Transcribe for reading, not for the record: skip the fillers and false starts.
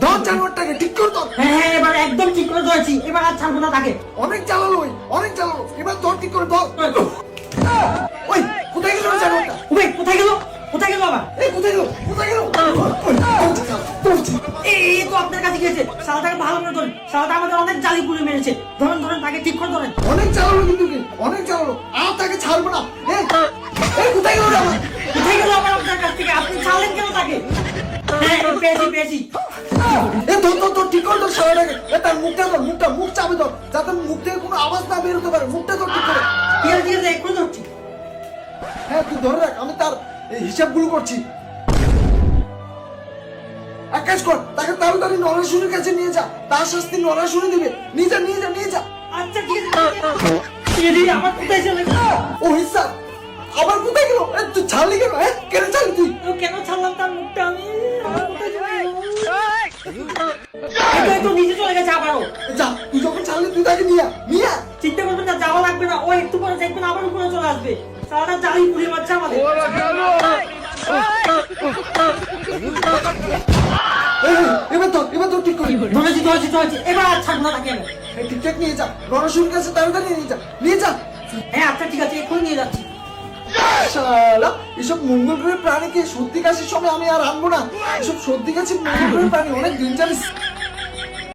ধর জানোয়ারটাকে, ঠিক করে ধর। হ্যাঁ হ্যাঁ, এবার একদম ঠিক করে ধরেছি, এবার আর ছাড়বো না তাকে। অনেক জ্বালালো ওই, অনেক জ্বালালো, এবার ধর, ঠিক করে ধর। ওই কোথায় গেল জানোয়ারটা? ওই কোথায় গেল, কোথায় গেল আবার? এই কোথায় গেল, কোথায় গেল? এই তো আপনার কাছে গিয়েছে, শালাটাকে ভালো করে ধরেন, শালাটা আমাদের অনেক জালি পুড়ে মেরেছে। ধরেন ধরেন, তাকে ঠিক করে ধরেন। অনেক জ্বালালো কিন্তু কি, অনেক জ্বালালো, আর তাকে ছাড়বো না। এই কোথায় গেল রে আমার? কোথায় গেল আবার আপনার কাছ থেকে? আপনি ছাড়লেন কেন তাকে? হ্যাঁ পেয়েছি পেয়েছি। এ ধর ধর ধর, ঠিক করে ধর শালাটাকে। এ তার মুখটা ধর, মুখটা, মুখ চাপে ধর, যাতে মুখ থেকে কোনো আওয়াজ না বের হতে পারে। মুখটা ধর ঠিক করে। ঠিক আছে ঠিক আছে, এক্ষুনি ধরছি। হ্যাঁ তুই ধরে রাখ, আমি তার এই হিসাবগুলো করছি। এক কাজ কর, তাকে তাড়াতাড়ি নরাশুরের কাছে নিয়ে যা, তার শাস্তি নরাশুরে দিবে। নিয়ে যা, নিয়ে যা, নিয়ে যা। আচ্ছা ঠিক আছে। এদি আমার কোথায় চলে গেল? ও হিসাব আবার কোথায় গেল? এ, তুই ছাড়লি কেন? কেন ছাড়লি তুই? ও কেন ছাড়লাম তার মুখটা আমি? আমার কোথায় চলে গেল? এই তো নিচে চলে গেছে আবারও। যা, তুই যখন ছাড়লি তুই তাকে নিয়ে আয়, নিয়ে আয়। চিন্তা করবেন না, যাওয়া লাগবে না, ও একটু পরে দেখবেন আবার উপরে চলে আসবে। সারাটা জালি পুড়িয়ে মারছে আমাদের। এই, এবার ধর, এবার ধর, ঠিক করে। ধরেছি ধরেছি ধরেছি, এবার আর ছাড়বো না তাকে আমি। এই ঠিকঠাক নিয়ে যা, নরাশুরের কাছে তাড়াতাড়ি নিয়ে যা, নিয়ে যা। হ্যাঁ আচ্ছা ঠিক আছে, এক্ষুনি নিয়ে যাচ্ছি। শালা, এসব মঙ্গল গ্রহের প্রাণীকে সর্দি কাশির সময় আমি আর আনবো না। এসব সর্দি কাশির মঙ্গল গ্রহের প্রাণী অনেক ডেঞ্জারাস।